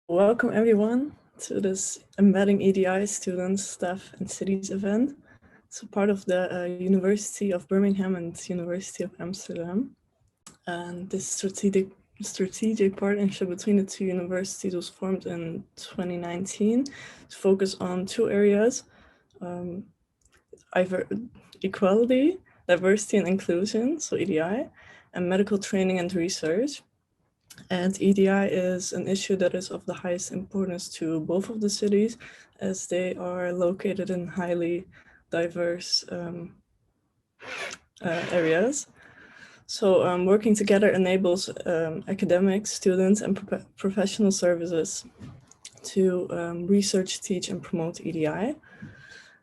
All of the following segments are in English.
Welcome everyone to this Embedding EDI Students, Staff and Cities event. It's a part of the University of Birmingham and University of Amsterdam. And this strategic partnership between the two universities was formed in 2019 to focus on two areas, equality, diversity and inclusion, so EDI, and medical training and research. And EDI is an issue that is of the highest importance to both of the cities, as they are located in highly diverse areas. So working together enables academics, students, and professional services to research, teach, and promote EDI.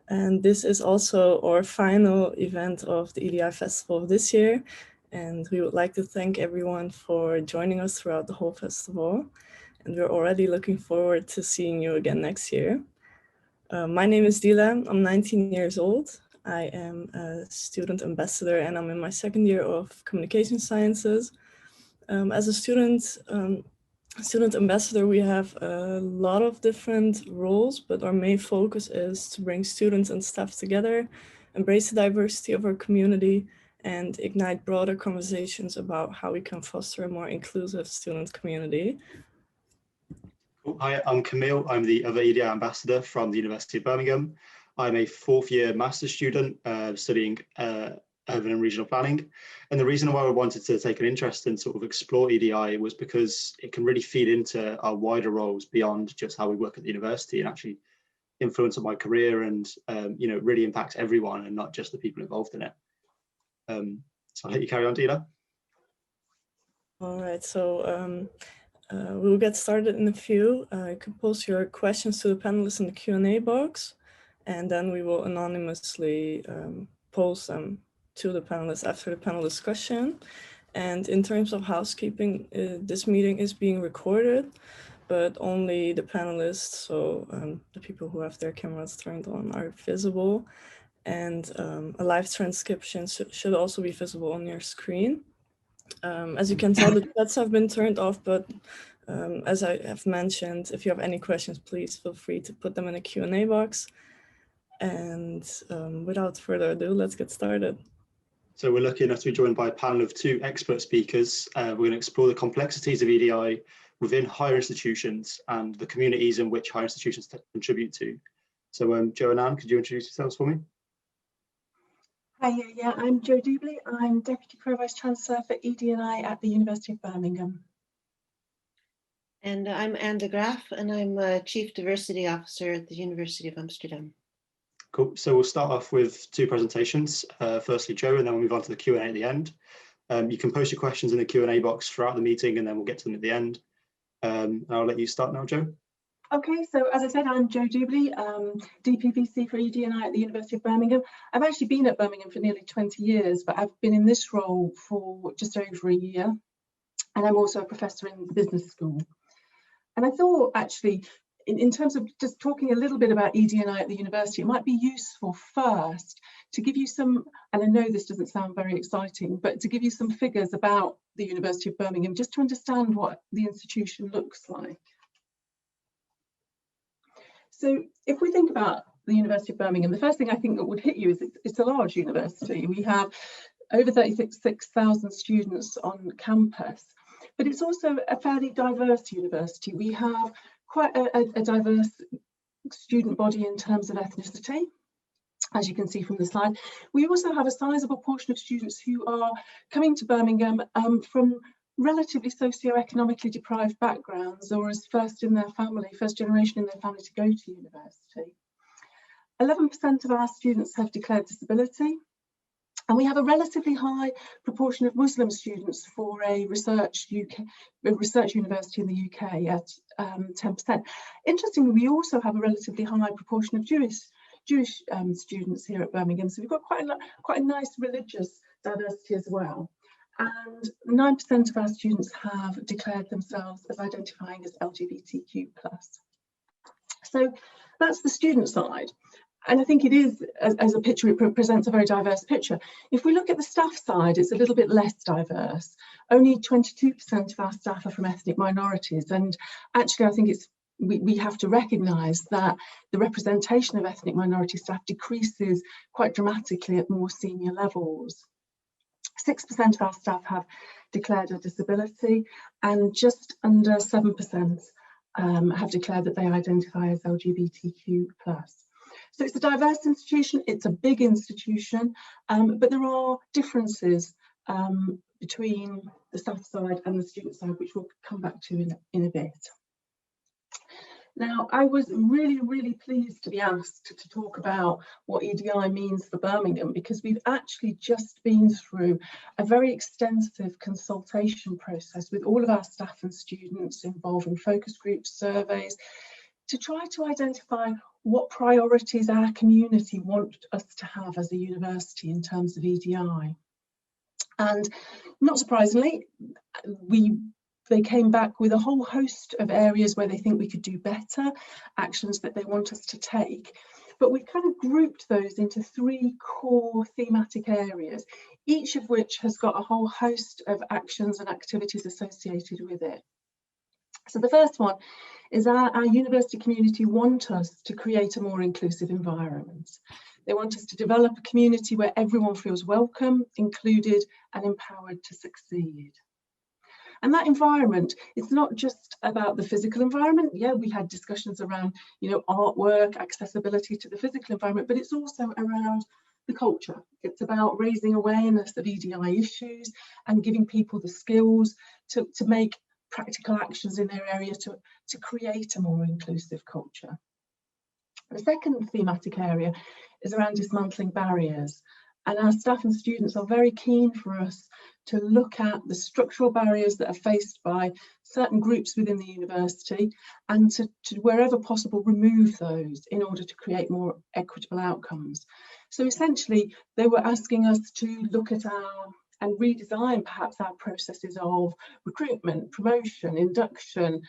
And this is also our final event of the EDI Festival of this year. And we would like to thank everyone for joining us throughout the whole festival. And we're already looking forward to seeing you again next year. My name is Dila. I'm 19 years old. I am a student ambassador and I'm in my second year of communication sciences. As a student ambassador, we have a lot of different roles, but our main focus is to bring students and staff together, embrace the diversity of our community, and ignite broader conversations about how we can foster a more inclusive student community. Hi, I'm Kamil. I'm the UvA EDI ambassador from the University of Birmingham. I'm a fourth-year master's student studying urban and regional planning. And the reason why I wanted to take an interest and sort of explore EDI was because it can really feed into our wider roles beyond just how we work at the university and actually influence on my career and really impact everyone and not just the people involved in it. So I'll let you carry on, Dila. All right, so we will get started in a few. You can post your questions to the panelists in the Q&A box, and then we will anonymously post them to the panelists after the panel discussion. And in terms of housekeeping, this meeting is being recorded, but only the panelists, so the people who have their cameras turned on, are visible. And a live transcription should also be visible on your screen. As you can tell, the chats have been turned off, but as I have mentioned, if you have any questions, please feel free to put them in the Q&A box. And without further ado, let's get started. So we're lucky enough to be joined by a panel of two expert speakers. We're going to explore the complexities of EDI within higher institutions and the communities in which higher institutions contribute to. So Jo and Anne, could you introduce yourselves for me? Hi, yeah, I'm Jo Duberley. I'm Deputy Pro-Vice Chancellor for EDI at the University of Birmingham. And I'm Anne de Graaf, and I'm Chief Diversity Officer at the University of Amsterdam. Cool. So we'll start off with two presentations. Firstly, Jo, and then we'll move on to the Q&A at the end. You can post your questions in the Q&A box throughout the meeting, and then we'll get to them at the end. And I'll let you start now, Jo. Okay, so as I said, I'm Jo Duberley, DPVC for EDI at the University of Birmingham. I've actually been at Birmingham for nearly 20 years, but I've been in this role for just over a year. And I'm also a professor in the business school. And I thought actually, in terms of just talking a little bit about EDI at the university, it might be useful first to give you some, and I know this doesn't sound very exciting, but to give you some figures about the University of Birmingham, just to understand what the institution looks like. So if we think about the University of Birmingham, the first thing I think that would hit you is it's a large university. We have over 36,000 students on campus, but it's also a fairly diverse university. We have quite a diverse student body in terms of ethnicity, as you can see from the slide. We also have a sizable portion of students who are coming to Birmingham from relatively socioeconomically deprived backgrounds, or as first generation in their family to go to university. 11% of our students have declared disability, and we have a relatively high proportion of Muslim students for a research university in the UK at 10%. Interestingly, we also have a relatively high proportion of Jewish students here at Birmingham, so we've got quite a nice religious diversity as well. And 9% of our students have declared themselves as identifying as LGBTQ+. So that's the student side. And I think it is, as a picture, it presents a very diverse picture. If we look at the staff side, it's a little bit less diverse. Only 22% of our staff are from ethnic minorities. And actually, I think we have to recognise that the representation of ethnic minority staff decreases quite dramatically at more senior levels. 6% of our staff have declared a disability, and just under 7% have declared that they identify as LGBTQ+. So it's a diverse institution, it's a big institution, but there are differences between the staff side and the student side, which we'll come back to in a bit. Now, I was really pleased to be asked to talk about what EDI means for Birmingham, because we've actually just been through a very extensive consultation process with all of our staff and students, involving focus groups, surveys, to try to identify what priorities our community want us to have as a university in terms of EDI. And not surprisingly, they came back with a whole host of areas where they think we could do better, actions that they want us to take. But we've kind of grouped those into 3 core thematic areas, each of which has got a whole host of actions and activities associated with it. So the first one is our university community want us to create a more inclusive environment. They want us to develop a community where everyone feels welcome, included, and empowered to succeed. And that environment, it's not just about the physical environment. Yeah, we had discussions around, artwork, accessibility to the physical environment, but it's also around the culture. It's about raising awareness of EDI issues and giving people the skills to make practical actions in their area to create a more inclusive culture. The second thematic area is around dismantling barriers. And our staff and students are very keen for us to look at the structural barriers that are faced by certain groups within the university, and to wherever possible remove those in order to create more equitable outcomes. So essentially, they were asking us to look at and redesign perhaps our processes of recruitment, promotion, induction,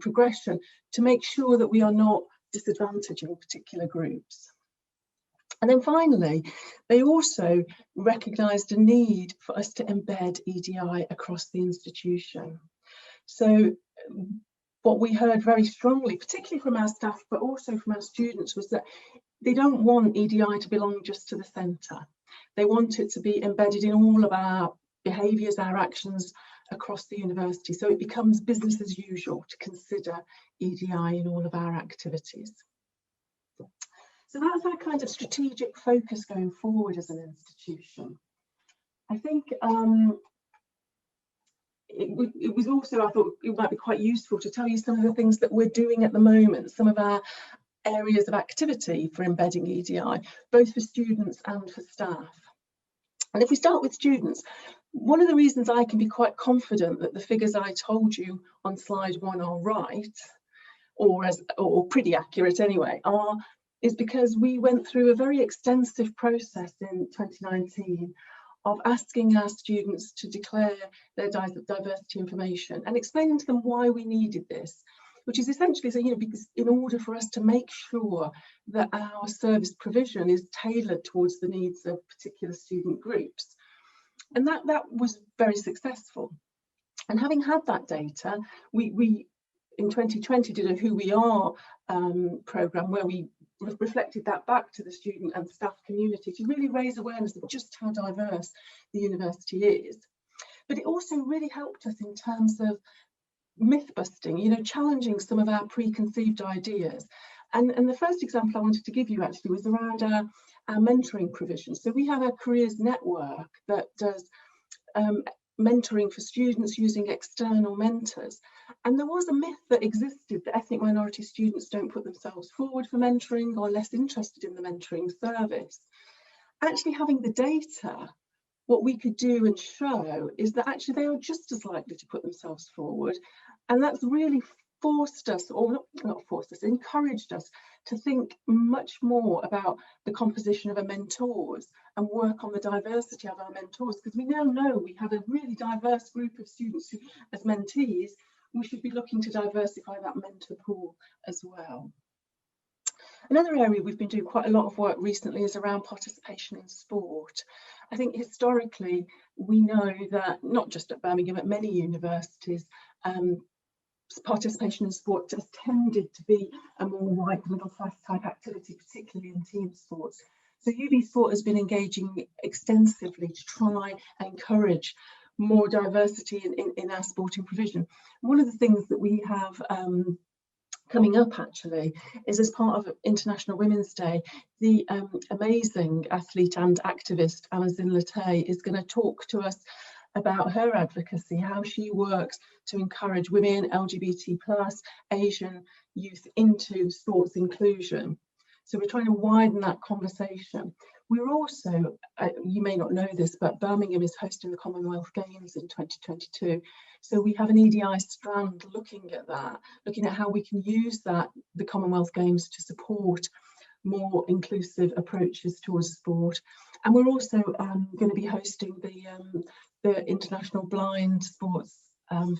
progression, to make sure that we are not disadvantaging particular groups. And then finally, they also recognised a need for us to embed EDI across the institution. So what we heard very strongly, particularly from our staff, but also from our students, was that they don't want EDI to belong just to the centre. They want it to be embedded in all of our behaviours, our actions across the university. So it becomes business as usual to consider EDI in all of our activities. So that's our kind of strategic focus going forward as an institution. I think it was also, I thought it might be quite useful to tell you some of the things that we're doing at the moment, some of our areas of activity for embedding EDI, both for students and for staff. And if we start with students, one of the reasons I can be quite confident that the figures I told you on slide 1 are right, or pretty accurate anyway, is because we went through a very extensive process in 2019 of asking our students to declare their diversity information and explaining to them why we needed this, which is essentially, so, because in order for us to make sure that our service provision is tailored towards the needs of particular student groups. And that was very successful. And having had that data, we in 2020 did a Who We Are programme where we reflected that back to the student and staff community to really raise awareness of just how diverse the university is. But it also really helped us in terms of myth busting, challenging some of our preconceived ideas. And the first example I wanted to give you actually was around our mentoring provision. So we have a careers network that does mentoring for students using external mentors. And there was a myth that existed that ethnic minority students don't put themselves forward for mentoring or are less interested in the mentoring service. Actually having the data, what we could do and show is that actually they are just as likely to put themselves forward. And that's really forced us, or not forced us, encouraged us to think much more about the composition of our mentors and work on the diversity of our mentors, because we now know we have a really diverse group of students who, as mentees, we should be looking to diversify that mentor pool as well. Another area we've been doing quite a lot of work recently is around participation in sport. I think historically we know that not just at Birmingham, at many universities, participation in sport has tended to be a more white middle class type activity, particularly in team sports. So UB Sport has been engaging extensively to try and encourage more diversity in our sporting provision. One of the things that we have coming up actually is, as part of International Women's Day, the amazing athlete and activist Amazon Latte is going to talk to us about her advocacy, how she works to encourage women, LGBT+, Asian youth into sports inclusion. So we're trying to widen that conversation. We're also, you may not know this, but Birmingham is hosting the Commonwealth Games in 2022. So we have an EDI strand looking at that, looking at how we can use that, the Commonwealth Games, to support more inclusive approaches towards sport. And we're also going to be hosting the International Blind Sports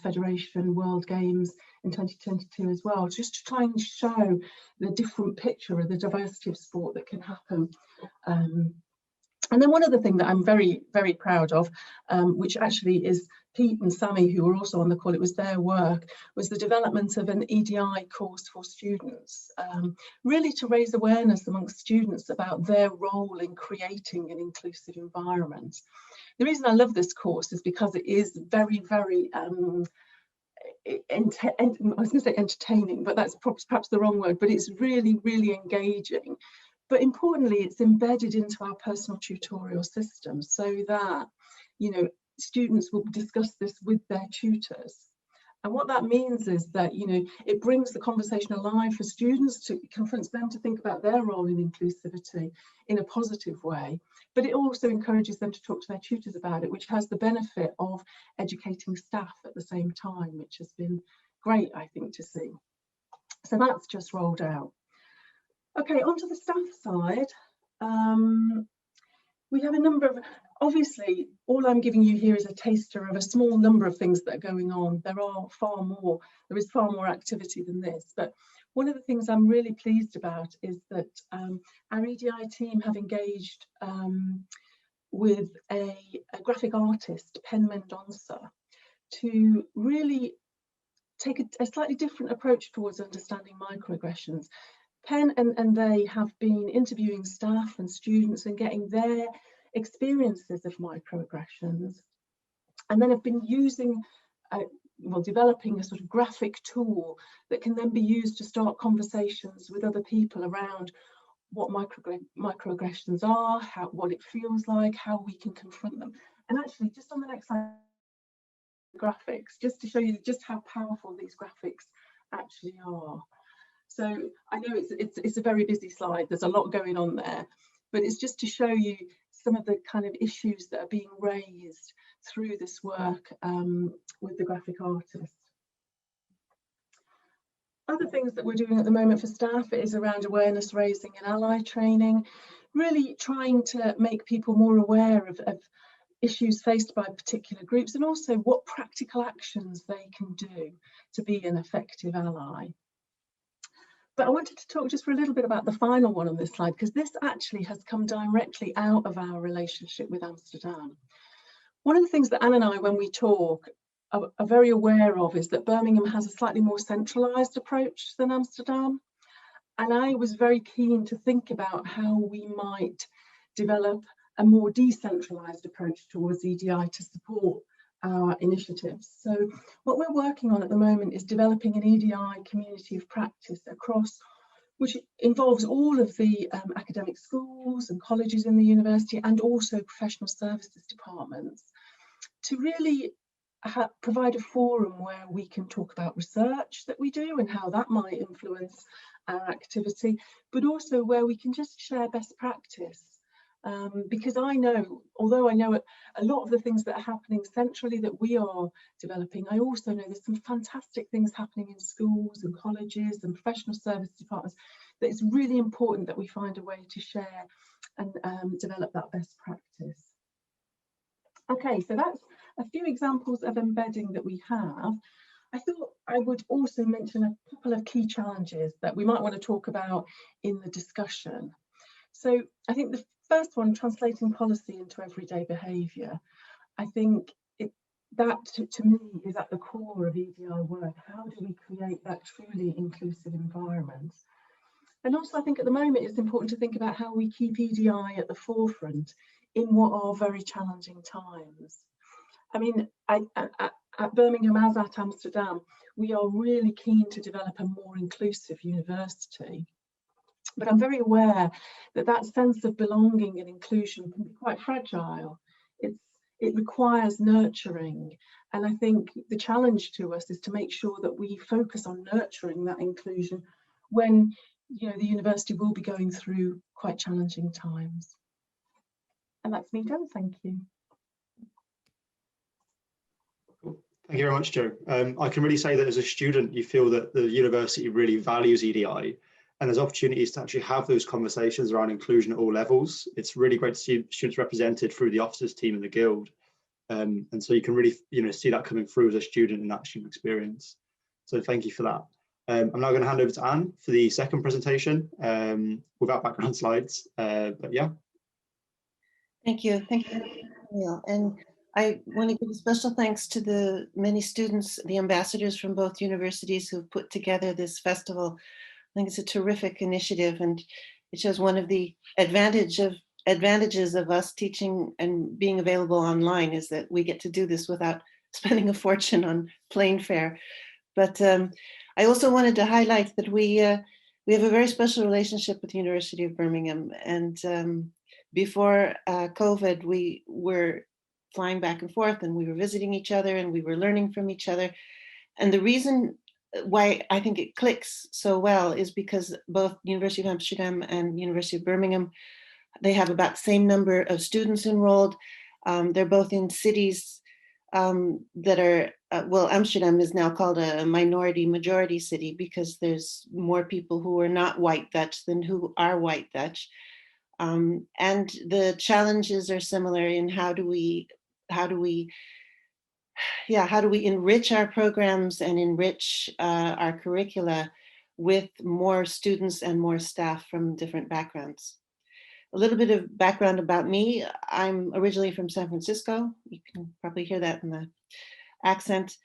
Federation World Games in 2022 as well, just to try and show the different picture of the diversity of sport that can happen. And then one other thing that I'm very, very proud of, which actually is Pete and Sammy, who were also on the call, it was their work, was the development of an EDI course for students, really to raise awareness amongst students about their role in creating an inclusive environment. The reason I love this course is because it is very, very, I was going to say entertaining, but that's perhaps the wrong word, but it's really, really engaging. But importantly, it's embedded into our personal tutorial system so that, you know, students will discuss this with their tutors. And what that means is that, you know, it brings the conversation alive for students, to confront them to think about their role in inclusivity in a positive way. But it also encourages them to talk to their tutors about it, which has the benefit of educating staff at the same time, which has been great, I think, to see. So that's just rolled out. Okay, onto the staff side. We have a number of, obviously, all I'm giving you here is a taster of a small number of things that are going on. There are far more, there is far more activity than this. But one of the things I'm really pleased about is that our EDI team have engaged with a graphic artist, Pen Mendonça, to really take a slightly different approach towards understanding microaggressions. Pen and they have been interviewing staff and students and getting their experiences of microaggressions, and then have been using, well, developing a sort of graphic tool that can then be used to start conversations with other people around what microaggressions are, what it feels like, how we can confront them. And actually, just on the next slide, graphics, just to show you just how powerful these graphics actually are. So I know it's a very busy slide, there's a lot going on there, but it's just to show you some of the kind of issues that are being raised through this work with the graphic artist. Other things that we're doing at the moment for staff is around awareness raising and ally training, really trying to make people more aware of issues faced by particular groups, and also what practical actions they can do to be an effective ally. But I wanted to talk just for a little bit about the final one on this slide, because this actually has come directly out of our relationship with Amsterdam. One of the things that Anne and I, when we talk, are very aware of is that Birmingham has a slightly more centralised approach than Amsterdam. And I was very keen to think about how we might develop a more decentralised approach towards EDI to support our initiatives. So what we're working on at the moment is developing an EDI community of practice across, which involves all of the academic schools and colleges in the university, and also professional services departments, to really provide a forum where we can talk about research that we do and how that might influence our activity, but also where we can just share best practice. Because I know, although I know a lot of the things that are happening centrally that we are developing, I also know there's some fantastic things happening in schools and colleges and professional service departments, that it's really important that we find a way to share and develop that best practice. Okay, so that's a few examples of embedding that we have. I thought I would also mention a couple of key challenges that we might want to talk about in the discussion. So I think the first one, translating policy into everyday behaviour. I think that to me is at the core of EDI work. How do we create that truly inclusive environment? And also I think at the moment it's important to think about how we keep EDI at the forefront in what are very challenging times. I mean, at Birmingham as at Amsterdam, we are really keen to develop a more inclusive university. But I'm very aware that that sense of belonging and inclusion can be quite fragile. It requires nurturing. And I think the challenge to us is to make sure that we focus on nurturing that inclusion when, you know, the university will be going through quite challenging times. And that's me done, thank you. Thank you very much, Jo. I can really say that as a student, you feel that the university really values EDI, and there's opportunities to actually have those conversations around inclusion at all levels. It's really great to see students represented through the officers team and the guild. And so you can really, see that coming through as a student in that student experience. So thank you for that. I'm now going to hand over to Anne for the second presentation without background slides, but yeah. Thank you, Kamil. And I want to give a special thanks to the many students, the ambassadors from both universities who've put together this festival. I think it's a terrific initiative, and it shows one of the advantages of us teaching and being available online is that we get to do this without spending a fortune on plane fare. But I also wanted to highlight that we have a very special relationship with the University of Birmingham, and before COVID, we were flying back and forth, and we were visiting each other, and we were learning from each other. And the reason why I think it clicks so well is because both University of Amsterdam and University of Birmingham, they have about the same number of students enrolled. They're both in cities that are, well, Amsterdam is now called a minority-majority city because there's more people who are not white Dutch than who are white Dutch. And the challenges are similar in how do we enrich our programs and enrich our curricula with more students and more staff from different backgrounds. A little bit of background about me. I'm originally from San Francisco. You can probably hear that in the accent.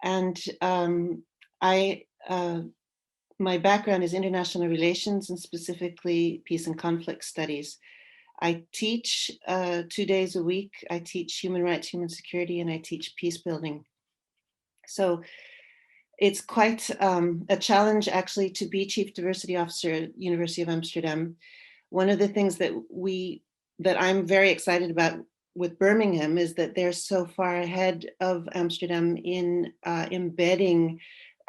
And my background is international relations and specifically peace and conflict studies. I teach 2 days a week. I teach human rights, human security, and I teach peace building. So it's quite a challenge actually to be Chief Diversity Officer at University of Amsterdam. One of the things that I'm very excited about with Birmingham is that they're so far ahead of Amsterdam in embedding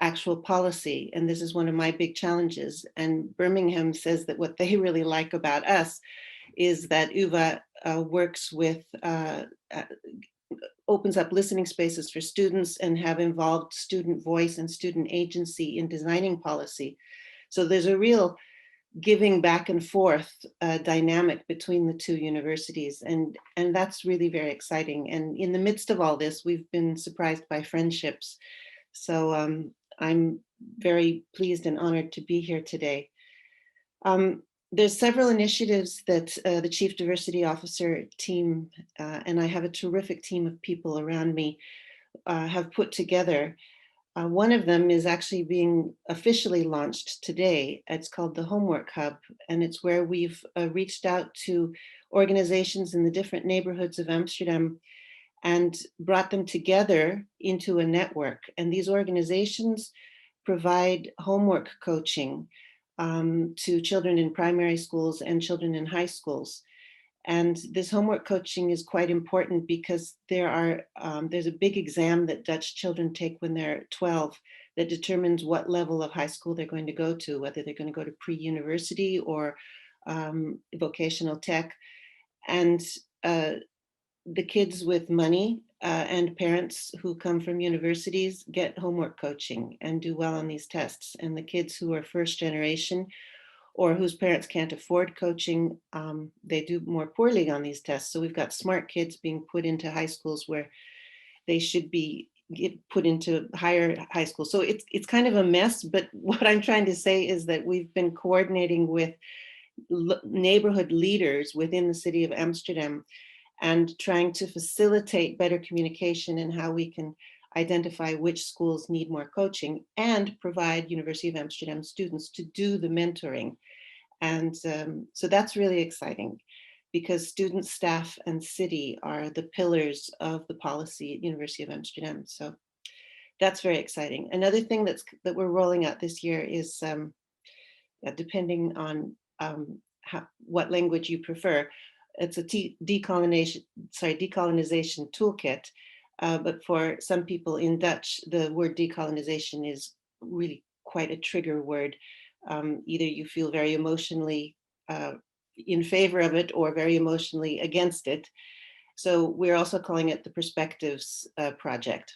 actual policy. And this is one of my big challenges. And Birmingham says that what they really like about us is that UvA works with, opens up listening spaces for students and have involved student voice and student agency in designing policy. So there's a real giving back and forth dynamic between the two universities. And that's really very exciting. And in the midst of all this, we've been surprised by friendships. So I'm very pleased and honored to be here today. There's several initiatives that the Chief Diversity Officer team, and I have a terrific team of people around me, have put together. One of them is actually being officially launched today. It's called the Homework Hub, and it's where we've reached out to organizations in the different neighborhoods of Amsterdam and brought them together into a network. And these organizations provide homework coaching to children in primary schools and children in high schools. And this homework coaching is quite important because there's a big exam that Dutch children take when they're 12 that determines what level of high school they're going to go to, whether they're going to go to pre-university or vocational tech. And the kids with money and parents who come from universities get homework coaching and do well on these tests. And the kids who are first generation or whose parents can't afford coaching, they do more poorly on these tests. So we've got smart kids being put into high schools where they should be get put into high school. So it's kind of a mess, but what I'm trying to say is that we've been coordinating with neighborhood leaders within the city of Amsterdam and trying to facilitate better communication and how we can identify which schools need more coaching and provide University of Amsterdam students to do the mentoring. And so that's really exciting, because students, staff, and city are the pillars of the policy at University of Amsterdam. So that's very exciting. Another thing that we're rolling out this year is, depending on what language you prefer, it's a decolonization toolkit. But for some people in Dutch, the word decolonization is really quite a trigger word. Either you feel very emotionally in favor of it or very emotionally against it. So we're also calling it the Perspectives Project.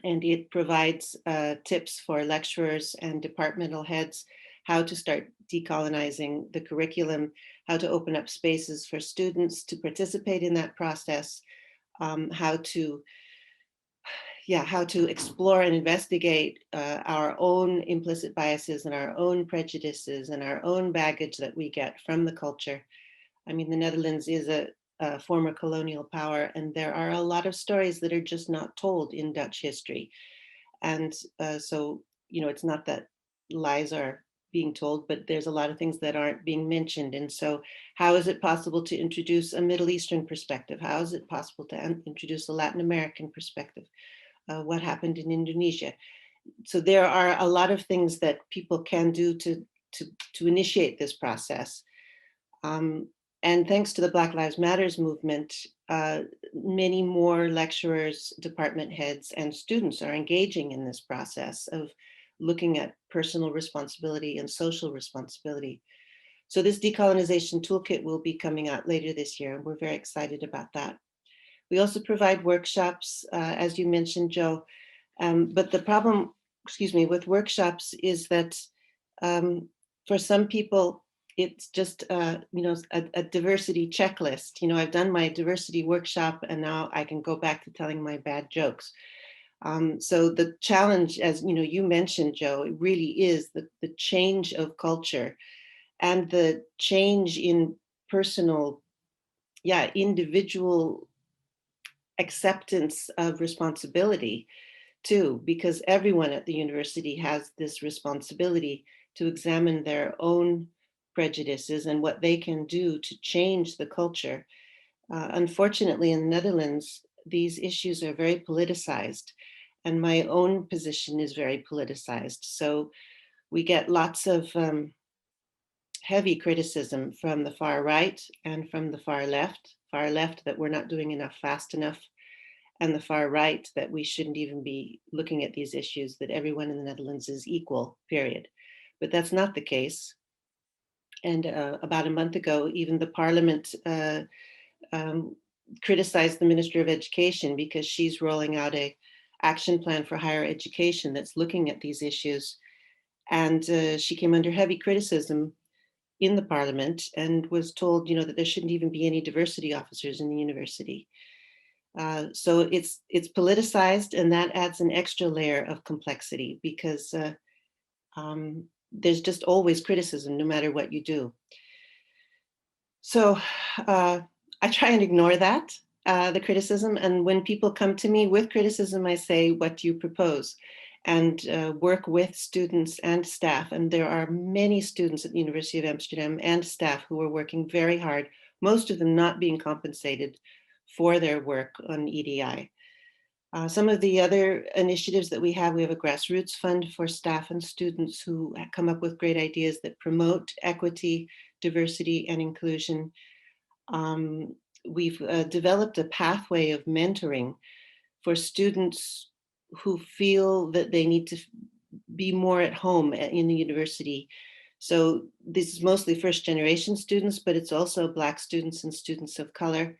And it provides tips for lecturers and departmental heads how to start decolonizing the curriculum, how to open up spaces for students to participate in that process, how to explore and investigate our own implicit biases and our own prejudices and our own baggage that we get from the culture. I mean, the Netherlands is a former colonial power, and there are a lot of stories that are just not told in Dutch history. And so, it's not that lies are being told, but there's a lot of things that aren't being mentioned. And so how is it possible to introduce a Middle Eastern perspective? How is it possible to introduce a Latin American perspective? What happened in Indonesia? So there are a lot of things that people can do to initiate this process. And thanks to the Black Lives Matters movement, many more lecturers, department heads, and students are engaging in this process of looking at personal responsibility and social responsibility. So this decolonization toolkit will be coming out later this year, and we're very excited about that. We also provide workshops, as you mentioned, Jo, but the problem, with workshops is that for some people, it's just a diversity checklist. I've done my diversity workshop and now I can go back to telling my bad jokes. So the challenge, as you mentioned, Jo, it really is the change of culture and the change in personal, individual acceptance of responsibility too, because everyone at the university has this responsibility to examine their own prejudices and what they can do to change the culture. Unfortunately, in the Netherlands, these issues are very politicized, and my own position is very politicized. So we get lots of heavy criticism from the far right and from the far left that we're not doing enough fast enough, and the far right that we shouldn't even be looking at these issues, that everyone in the Netherlands is equal, period. But that's not the case. And about a month ago, even the parliament criticized the Minister of Education because she's rolling out an action plan for higher education that's looking at these issues. And she came under heavy criticism in the parliament and was told, that there shouldn't even be any diversity officers in the university. So it's politicized, and that adds an extra layer of complexity because there's just always criticism no matter what you do. So I try and ignore that, the criticism. And when people come to me with criticism, I say, what do you propose? And work with students and staff. And there are many students at the University of Amsterdam and staff who are working very hard, most of them not being compensated for their work on EDI. Some of the other initiatives that we have a grassroots fund for staff and students who come up with great ideas that promote equity, diversity, and inclusion. We've developed a pathway of mentoring for students who feel that they need to be more at home in the university. So this is mostly first generation students, but it's also Black students and students of color.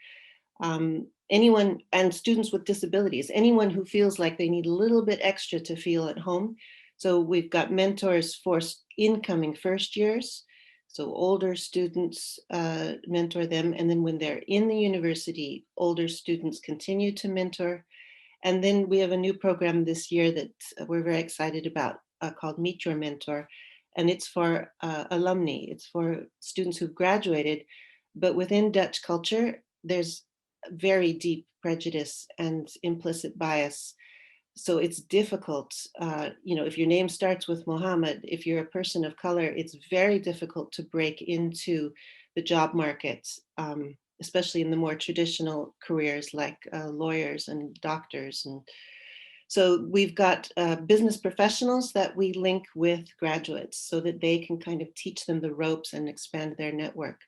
Anyone, and students with disabilities, anyone who feels like they need a little bit extra to feel at home. So we've got mentors for incoming first years. So older students mentor them. And then when they're in the university, older students continue to mentor. And then we have a new program this year that we're very excited about called Meet Your Mentor. And it's for alumni, it's for students who've graduated, but within Dutch culture, there's very deep prejudice and implicit bias. So it's difficult, if your name starts with Mohammed, if you're a person of color, it's very difficult to break into the job market, especially in the more traditional careers like lawyers and doctors. And so we've got business professionals that we link with graduates so that they can kind of teach them the ropes and expand their network.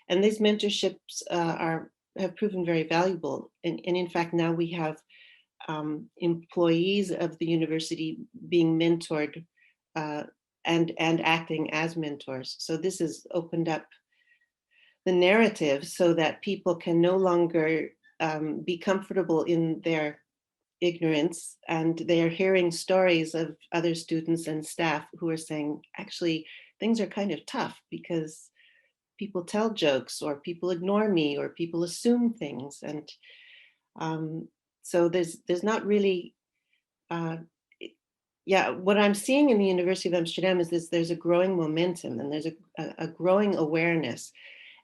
And these mentorships have proven very valuable. And in fact, now we have employees of the university being mentored and acting as mentors. So this has opened up the narrative so that people can no longer be comfortable in their ignorance, and they're hearing stories of other students and staff who are saying, actually, things are kind of tough because people tell jokes or people ignore me or people assume things. And so there's not really, what I'm seeing in the University of Amsterdam is there's a growing momentum and there's a growing awareness.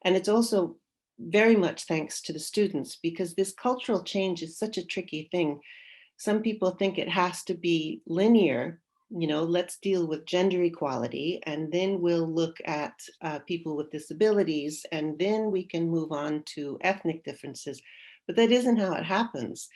And it's also very much thanks to the students, because this cultural change is such a tricky thing. Some people think it has to be linear, let's deal with gender equality, and then we'll look at people with disabilities, and then we can move on to ethnic differences. But that isn't how it happens.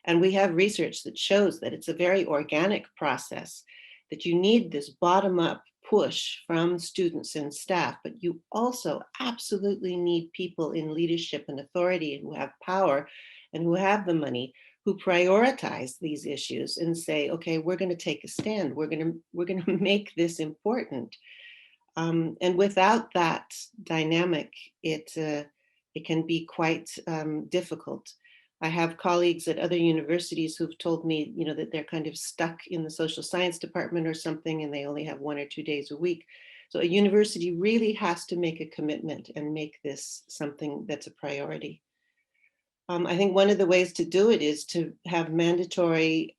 And we have research that shows that it's a very organic process, that you need this bottom-up push from students and staff, but you also absolutely need people in leadership and authority who have power and who have the money, who prioritize these issues and say, okay, we're going to take a stand. We're going to make this important. And without that dynamic, it can be quite difficult. I have colleagues at other universities who've told me, that they're kind of stuck in the social science department or something, and they only have 1 or 2 days a week. So a university really has to make a commitment and make this something that's a priority. I think one of the ways to do it is to have mandatory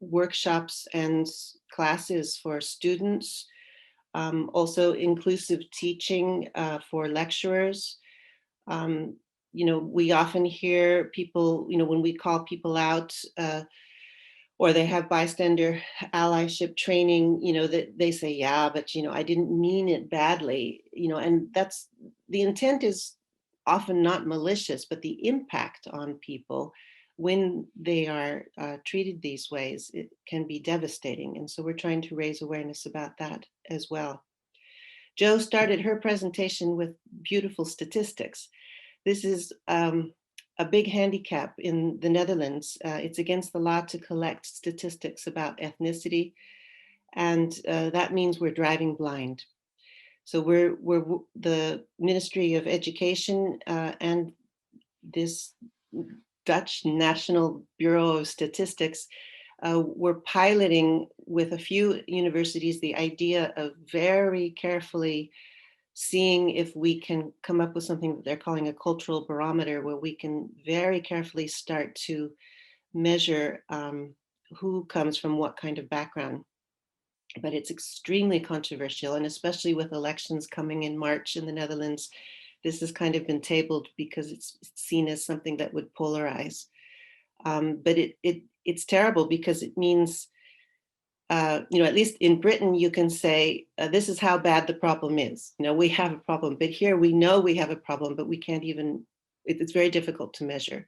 workshops and classes for students, also inclusive teaching for lecturers. We often hear people, when we call people out or they have bystander allyship training, that they say, yeah, but, I didn't mean it badly, and that's, the intent is often not malicious, but the impact on people when they are treated these ways, it can be devastating. And so we're trying to raise awareness about that as well. Jo started her presentation with beautiful statistics. This is a big handicap in the Netherlands. It's against the law to collect statistics about ethnicity. And that means we're driving blind. So we're the Ministry of Education and this Dutch National Bureau of Statistics, we're piloting with a few universities the idea of very carefully seeing if we can come up with something that they're calling a cultural barometer, where we can very carefully start to measure who comes from what kind of background. But it's extremely controversial, and especially with elections coming in March in the Netherlands, this has kind of been tabled because it's seen as something that would polarize. But it's terrible because it means, at least in Britain, you can say, this is how bad the problem is. We have a problem, but here we know we have a problem, but we can't even, it's very difficult to measure.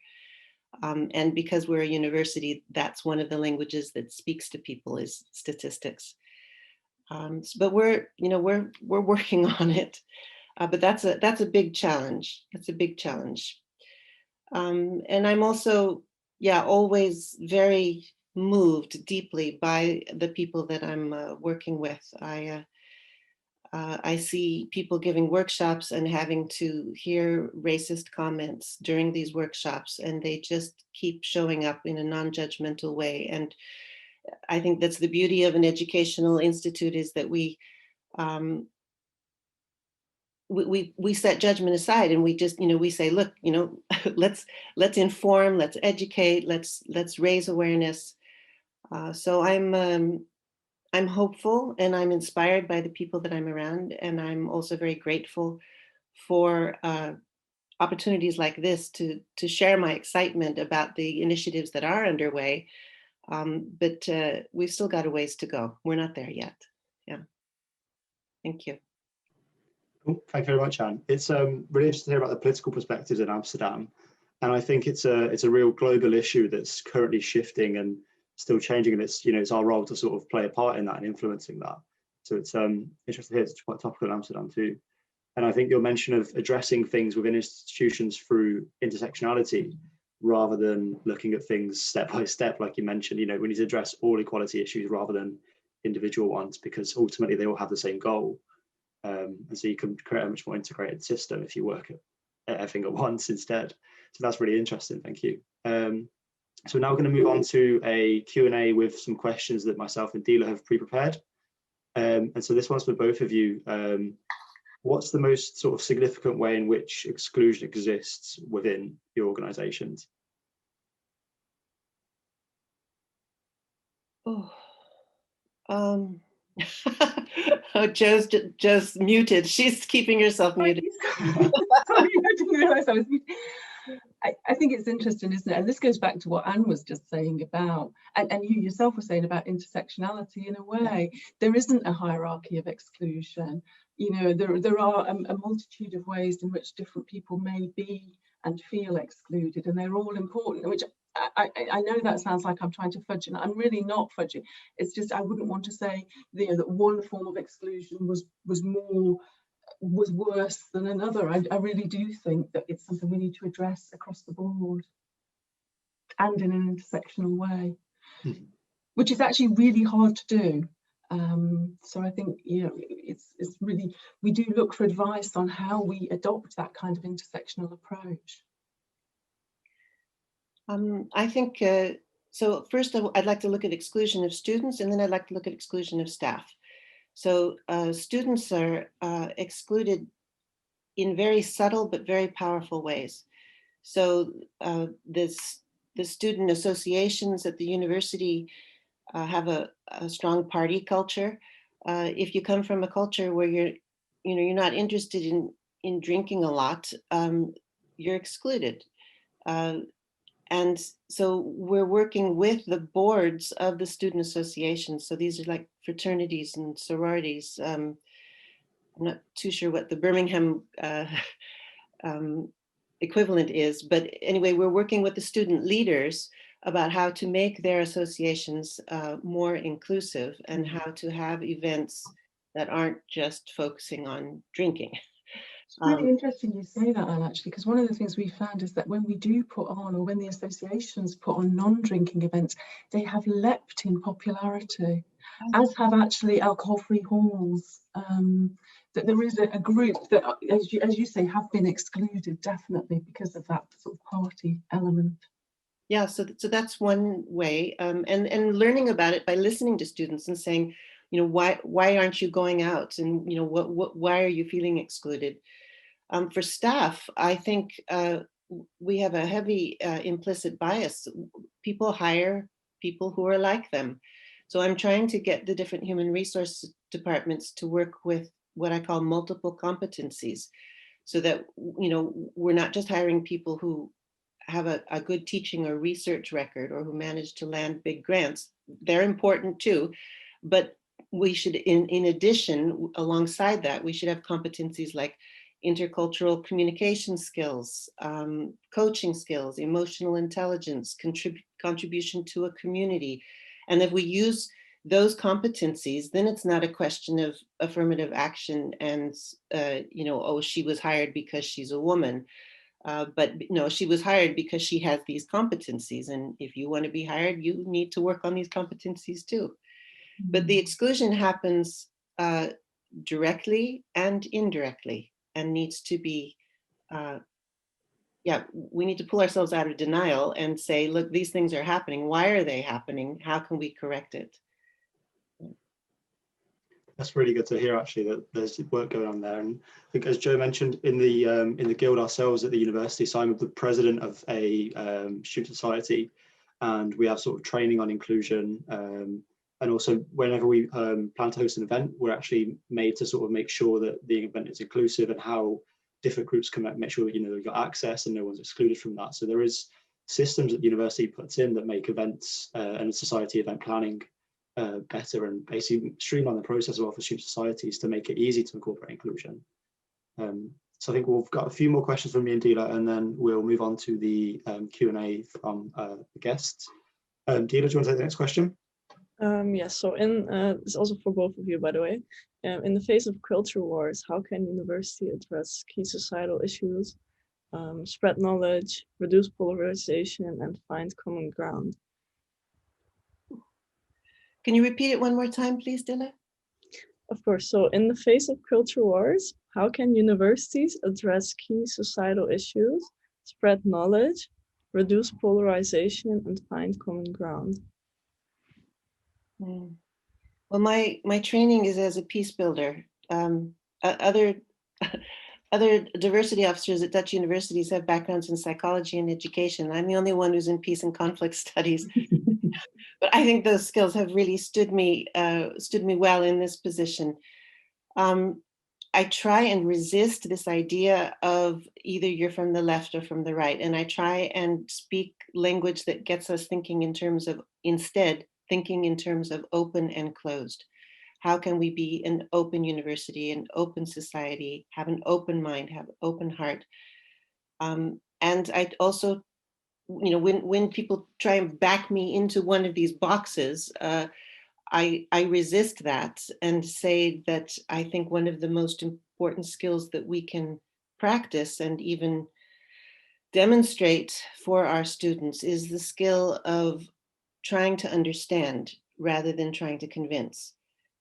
And because we're a university, that's one of the languages that speaks to people is statistics. But we're working on it. But that's a big challenge. That's a big challenge. And I'm also, always very moved deeply by the people that I'm working with. I see people giving workshops and having to hear racist comments during these workshops, and they just keep showing up in a non-judgmental way. And I think that's the beauty of an educational institute, is that we we set judgment aside, and we just, we say, look, let's inform, let's educate, let's raise awareness. So I'm hopeful, and I'm inspired by the people that I'm around, and I'm also very grateful for opportunities like this to share my excitement about the initiatives that are underway. But we've still got a ways to go. We're not there yet. Yeah. Thank you. Cool. Thank you very much, Anne. It's really interesting to hear about the political perspectives in Amsterdam. And I think it's a real global issue that's currently shifting and still changing. And it's our role to sort of play a part in that and influencing that. So it's interesting to hear it's quite topical in Amsterdam too. And I think your mention of addressing things within institutions through intersectionality, rather than looking at things step by step, like you mentioned, we need to address all equality issues rather than individual ones, because ultimately they all have the same goal. And so you can create a much more integrated system if you work at everything at once instead. So that's really interesting. Thank you. So now we're going to move on to a Q&A with some questions that myself and Dila have pre-prepared. And so this one's for both of you. What's the most sort of significant way in which exclusion exists within your organizations? Oh, oh, Jo's just muted. She's keeping herself muted. Sorry, I didn't realize I was muted. I think it's interesting, isn't it? And this goes back to what Anne was just saying about, and you yourself were saying about intersectionality. In a way, there isn't a hierarchy of exclusion. There are a multitude of ways in which different people may be and feel excluded, and they're all important, which I know that sounds like I'm trying to fudge, and I'm really not fudging. It's just I wouldn't want to say that one form of exclusion was worse than another. I really do think that it's something we need to address across the board and in an intersectional way, which is actually really hard to do. So I think it's really, we do look for advice on how we adopt that kind of intersectional approach. I think so. First, I'd like to look at exclusion of students, and then I'd like to look at exclusion of staff. So students are excluded in very subtle but very powerful ways. So the student associations at the university have a strong party culture. If you come from a culture where you're not interested in drinking a lot, you're excluded. And so we're working with the boards of the student associations. So these are like fraternities and sororities. I'm not too sure what the Birmingham equivalent is, but anyway, we're working with the student leaders about how to make their associations more inclusive and how to have events that aren't just focusing on drinking. It's really interesting you say that, Anne, actually, because one of the things we found is that when we do put on, or when the associations put on non-drinking events, they have leapt in popularity, as have actually alcohol-free halls. That there is a group that, as you say, have been excluded, definitely, because of that sort of party element. Yeah, so that's one way, and learning about it by listening to students and saying, why aren't you going out, and why are you feeling excluded? For staff, I think we have a heavy implicit bias. People hire people who are like them. So I'm trying to get the different human resource departments to work with what I call multiple competencies, so that we're not just hiring people who have a good teaching or research record or who manage to land big grants. They're important too, but we should, in addition, alongside that, we should have competencies like intercultural communication skills, coaching skills, emotional intelligence, contribution to a community. And if we use those competencies, then it's not a question of affirmative action and, oh, she was hired because she's a woman. But no, she was hired because she has these competencies. And if you want to be hired, you need to work on these competencies too. But the exclusion happens directly and indirectly, and needs to be, we need to pull ourselves out of denial and say, look, these things are happening. Why are they happening? How can we correct it? That's really good to hear, actually, that there's work going on there. And I think, as Jo mentioned, in the guild ourselves at the university, so I'm the president of a student society, and we have sort of training on inclusion. And also, whenever we plan to host an event, we're actually made to sort of make sure that the event is inclusive and how different groups can make sure that, you know, they've got access and no one's excluded from that. So there is systems that the university puts in that make events and society event planning better, and basically streamline the process of for student societies to make it easy to incorporate inclusion. So I think we've got a few more questions from me and Dila, and then we'll move on to the Q&A from the guests. Dila, do you want to take the next question? Yes, so it's also for both of you, by the way. In the face of culture wars, how can university address key societal issues, spread knowledge, reduce polarization, and find common ground? Can you repeat it one more time, please, Dila? Of course. So in the face of culture wars, how can universities address key societal issues, spread knowledge, reduce polarization, and find common ground? Well, my training is as a peace builder. Other diversity officers at Dutch universities have backgrounds in psychology and education. I'm the only one who's in peace and conflict studies. But I think those skills have really stood me well in this position. I try and resist this idea of either you're from the left or from the right, and I try and speak language that gets us thinking in terms of, instead, thinking in terms of open and closed. How can we be an open university, an open society, have an open mind, have an open heart? And I also, you know, when people try and back me into one of these boxes, I resist that and say that I think one of the most important skills that we can practice and even demonstrate for our students is the skill of trying to understand rather than trying to convince.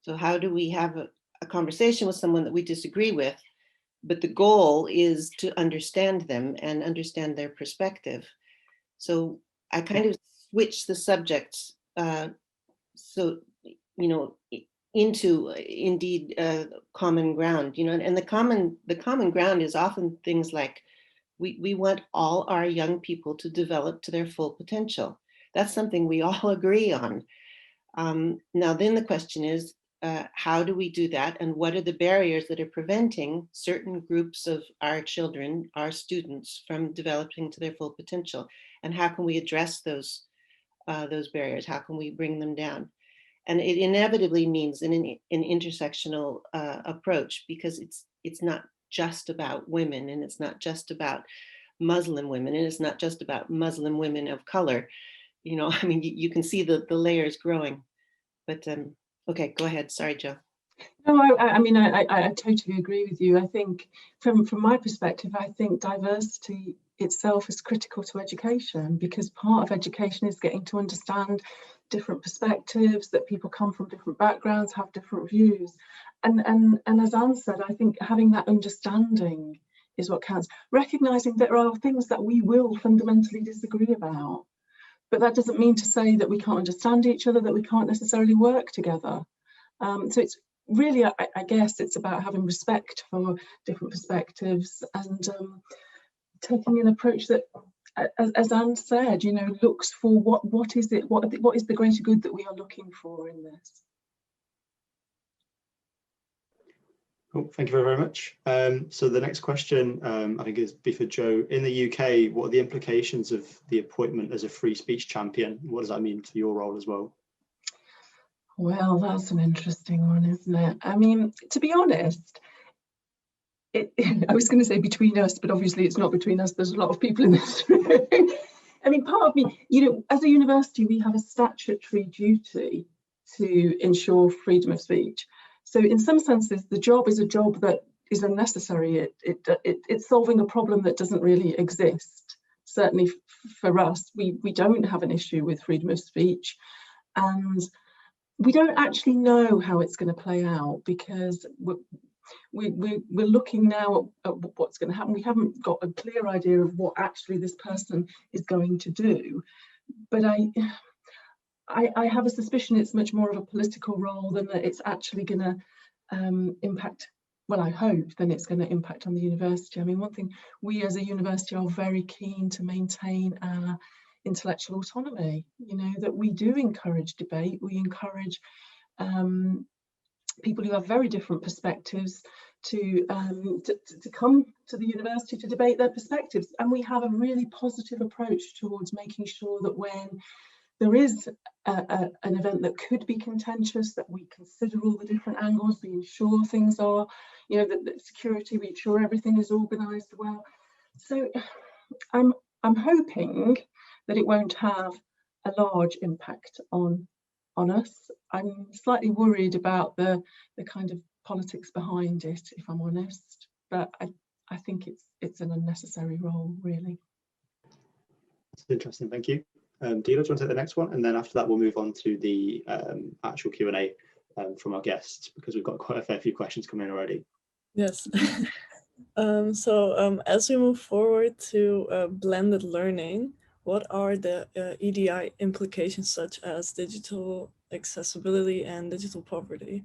So how do we have a conversation with someone that we disagree with, but the goal is to understand them and understand their perspective? So I kind of switch the subjects, so, you know, into indeed common ground, you know, and the common ground is often things like we want all our young people to develop to their full potential. That's something we all agree on. Now, then the question is, how do we do that? And what are the barriers that are preventing certain groups of our children, our students, from developing to their full potential? And how can we address those barriers? How can we bring them down? And it inevitably means an intersectional approach, because it's not just about women, and it's not just about Muslim women, and it's not just about Muslim women of color. You know, I mean, you can see the layers growing. But okay, go ahead. Sorry, Jo. No, I mean, I totally agree with you. I think from my perspective, I think diversity itself is critical to education, because part of education is getting to understand different perspectives, that people come from different backgrounds, have different views. And as Anne said, I think having that understanding is what counts. Recognizing that there are things that we will fundamentally disagree about, but that doesn't mean to say that we can't understand each other, that we can't necessarily work together. So it's really, I guess, it's about having respect for different perspectives and taking an approach that, as Anne said, you know, looks for what is the greater good that we are looking for in this. Cool, thank you very much. So the next question, I think, is for Jo. In the UK, what are the implications of the appointment as a free speech champion? What does that mean for your role as well? Well, that's an interesting one, isn't it? I mean, to be honest, I was going to say between us, but obviously it's not between us. There's a lot of people in this room. I mean, part of me, you know, as a university, we have a statutory duty to ensure freedom of speech. So in some senses, the job is a job that is unnecessary. It's solving a problem that doesn't really exist. Certainly for us, we don't have an issue with freedom of speech. And we don't actually know how it's going to play out, because we're looking now at what's going to happen. We haven't got a clear idea of what actually this person is going to do. But I have a suspicion it's much more of a political role than that it's actually going to impact, well, I hope then it's going to impact on the university. I mean, one thing, we as a university are very keen to maintain our intellectual autonomy, you know, that we do encourage debate, we encourage people who have very different perspectives to come to the university to debate their perspectives. And we have a really positive approach towards making sure that when there is an event that could be contentious, that we consider all the different angles, we ensure things are, you know, that security, we ensure everything is organised well. So I'm hoping that it won't have a large impact on us. I'm slightly worried about the kind of politics behind it, if I'm honest, but I think it's an unnecessary role, really. That's interesting, thank you. Dila, do you want to take the next one? And then after that, we'll move on to the actual Q&A from our guests, because we've got quite a fair few questions coming in already. Yes. As we move forward to blended learning, what are the EDI implications such as digital accessibility and digital poverty?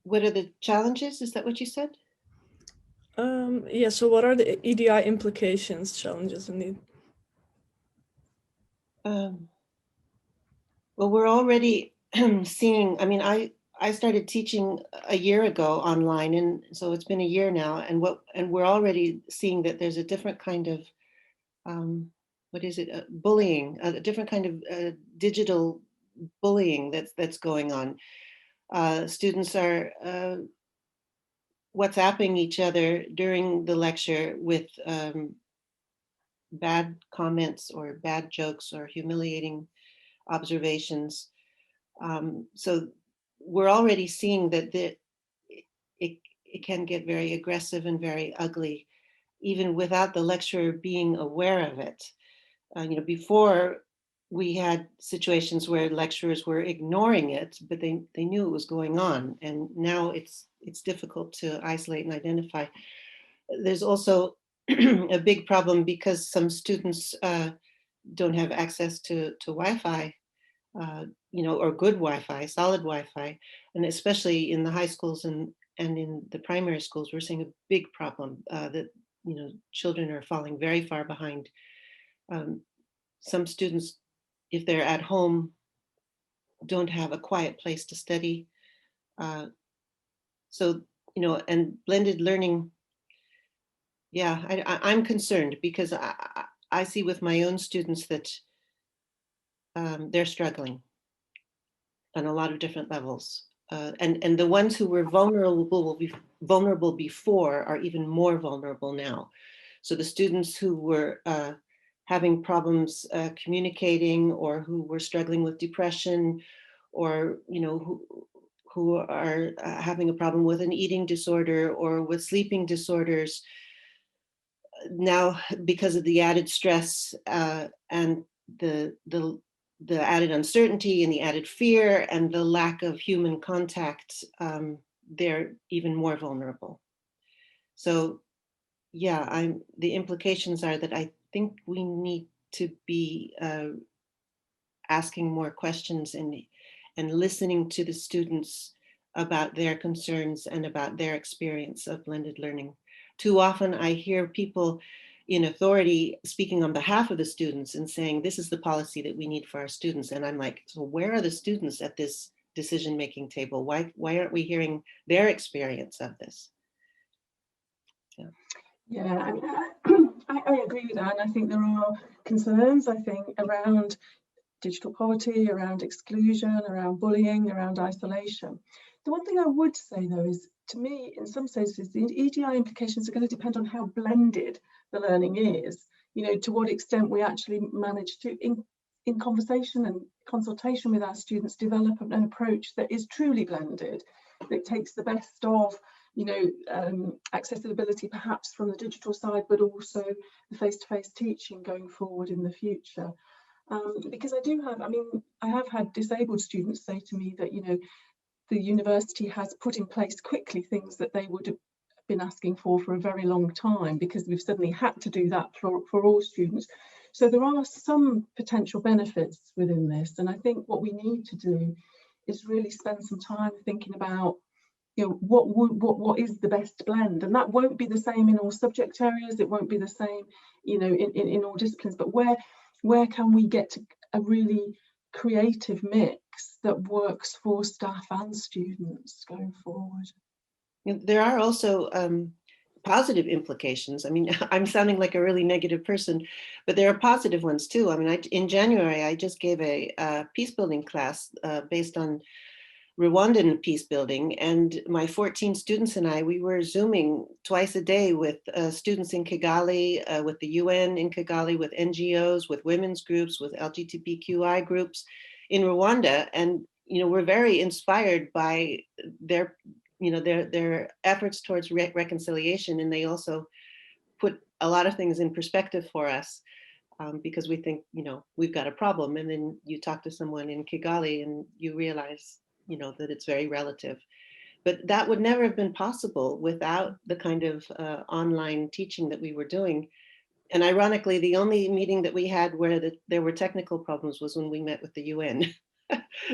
What are the challenges? Is that what you said? Yeah, so what are the EDI implications, challenges indeed? Well, we're already seeing, I mean, I started teaching a year ago online, and so it's been a year now, and we're already seeing that there's a different kind of bullying, a different kind of digital bullying that's going on. Students are WhatsApping each other during the lecture with bad comments or bad jokes or humiliating observations. So we're already seeing that it can get very aggressive and very ugly, even without the lecturer being aware of it. You know, before we had situations where lecturers were ignoring it, but they knew it was going on, and now it's difficult to isolate and identify. There's also a big problem because some students don't have access to Wi-Fi, you know, or good Wi-Fi, solid Wi-Fi, and especially in the high schools and in the primary schools, we're seeing a big problem that, you know, children are falling very far behind. Some students, if they're at home, don't have a quiet place to study. So, you know, and blended learning, yeah, I'm concerned because I see with my own students that they're struggling on a lot of different levels. And the ones who were vulnerable before are even more vulnerable now. So the students who were having problems communicating, or who were struggling with depression, or, you know, who are having a problem with an eating disorder or with sleeping disorders, now because of the added stress and the added uncertainty and the added fear and the lack of human contact, they're even more vulnerable. So yeah, the implications are that I think we need to be asking more questions and listening to the students about their concerns and about their experience of blended learning. Too often I hear people in authority speaking on behalf of the students and saying, this is the policy that we need for our students. And I'm like, so where are the students at this decision-making table? Why aren't we hearing their experience of this? Yeah, I agree with that. And I think there are concerns, I think, around digital poverty, around exclusion, around bullying, around isolation. The one thing I would say, though, is, to me, in some senses, the EDI implications are going to depend on how blended the learning is. You know, to what extent we actually manage to, in conversation and consultation with our students, develop an approach that is truly blended, that takes the best of, you know, accessibility perhaps from the digital side, but also the face-to-face teaching going forward in the future. Because I have had disabled students say to me that, you know, the university has put in place quickly things that they would have been asking for a very long time, because we've suddenly had to do that for all students. So there are some potential benefits within this, and I think what we need to do is really spend some time thinking about, you know, what is the best blend, and that won't be the same in all subject areas. It won't be the same, you know, in all disciplines. But where can we get to a really creative mix that works for staff and students going forward? There are also positive implications. I mean, I'm sounding like a really negative person, but there are positive ones too. I mean, in January, I just gave a peace building class based on Rwandan peace building, and my 14 students and I, we were Zooming twice a day with students in Kigali, with the UN in Kigali, with NGOs, with women's groups, with LGBTQI groups in Rwanda. And, you know, we're very inspired by their, you know, their efforts towards reconciliation. And they also put a lot of things in perspective for us, because we think, you know, we've got a problem. And then you talk to someone in Kigali and you realize, you know, that it's very relative. But that would never have been possible without the kind of online teaching that we were doing. And ironically, the only meeting that we had where there were technical problems was when we met with the UN.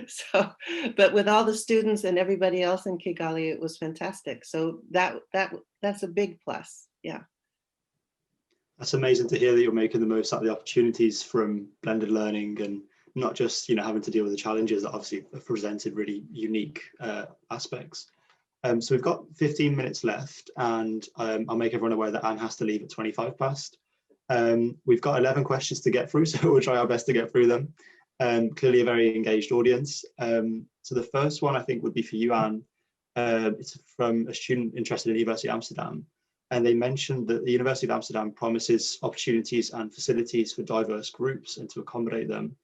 So, but with all the students and everybody else in Kigali, it was fantastic. So that's a big plus. Yeah. That's amazing to hear that you're making the most out of the opportunities from blended learning, and not just, you know, having to deal with the challenges that obviously have presented really unique aspects. So we've got 15 minutes left, and I'll make everyone aware that Anne has to leave at 25 past. We've got 11 questions to get through, so we'll try our best to get through them. Clearly a very engaged audience. So the first one I think would be for you, Anne. It's from a student interested in the University of Amsterdam. And they mentioned that the University of Amsterdam promises opportunities and facilities for diverse groups and to accommodate them.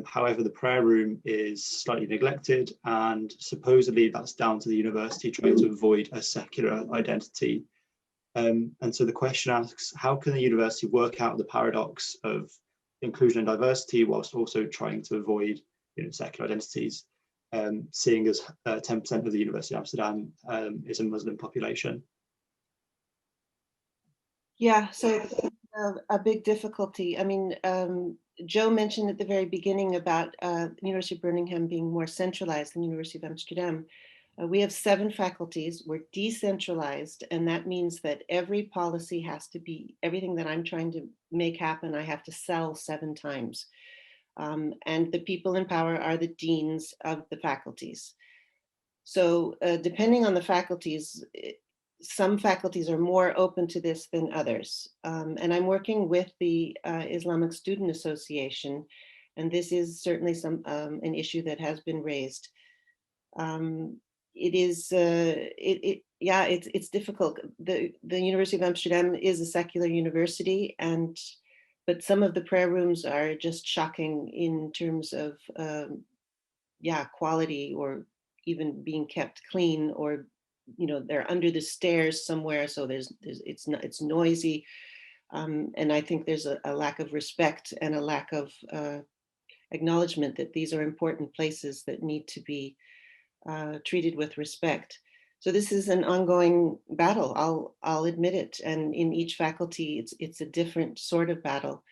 However, the prayer room is slightly neglected, and supposedly that's down to the university trying to avoid a secular identity. And so the question asks, how can the university work out the paradox of inclusion and diversity whilst also trying to avoid, you know, secular identities, seeing as 10% of the University of Amsterdam is a Muslim population? Yeah, so a big difficulty. I mean, Jo mentioned at the very beginning about the University of Birmingham being more centralized than the University of Amsterdam. We have 7 faculties. We're decentralized, and that means that every policy has to be, everything that I'm trying to make happen, I have to sell 7 times. And the people in power are the deans of the faculties. So depending on the faculties, some faculties are more open to this than others. And I'm working with the Islamic Student Association, and this is certainly an issue that has been raised. It is, yeah, it's difficult. The University of Amsterdam is a secular university, but some of the prayer rooms are just shocking in terms of, yeah, quality, or even being kept clean, or, you know, they're under the stairs somewhere, so it's noisy, and I think there's a lack of respect and a lack of acknowledgement that these are important places that need to be treated with respect. So this is an ongoing battle. I'll admit it, and in each faculty, it's a different sort of battle.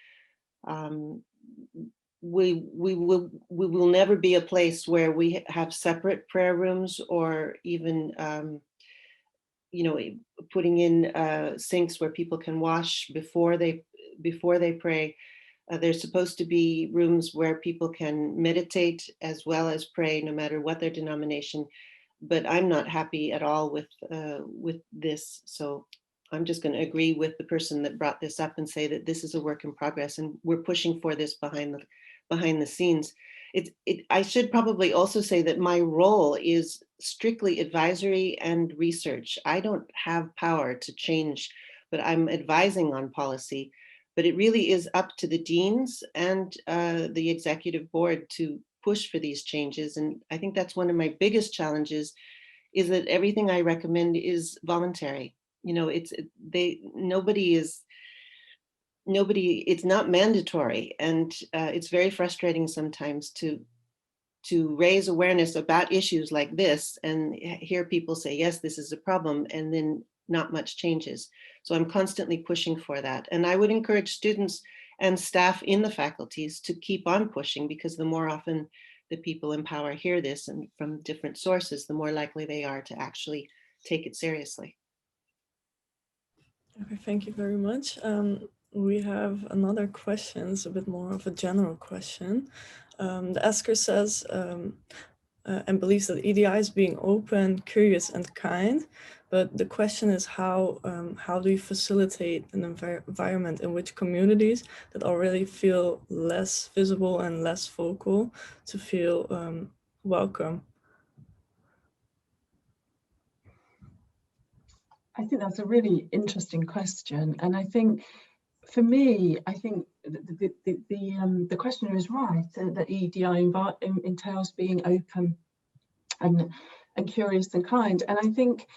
We will never be a place where we have separate prayer rooms, or even you know, putting in sinks where people can wash before they pray. There's supposed to be rooms where people can meditate as well as pray, no matter what their denomination. But I'm not happy at all with this. So I'm just going to agree with the person that brought this up and say that this is a work in progress, and we're pushing for this behind the scenes. I should probably also say that my role is strictly advisory and research. I don't have power to change, but I'm advising on policy. But it really is up to the deans and the executive board to push for these changes. And I think that's one of my biggest challenges, is that everything I recommend is voluntary. You know, it's not mandatory. And it's very frustrating sometimes to raise awareness about issues like this and hear people say, yes, this is a problem, and then not much changes. So I'm constantly pushing for that. And I would encourage students and staff in the faculties to keep on pushing, because the more often the people in power hear this and from different sources, the more likely they are to actually take it seriously. Okay, thank you very much. We have another question. It's a bit more of a general question. The asker says and believes that EDI is being open, curious, and kind. But the question is how do you facilitate an environment in which communities that already feel less visible and less vocal to feel welcome? I think that's a really interesting question, and I think for me, I think the questioner is right that EDI entails being open and curious and kind, and I think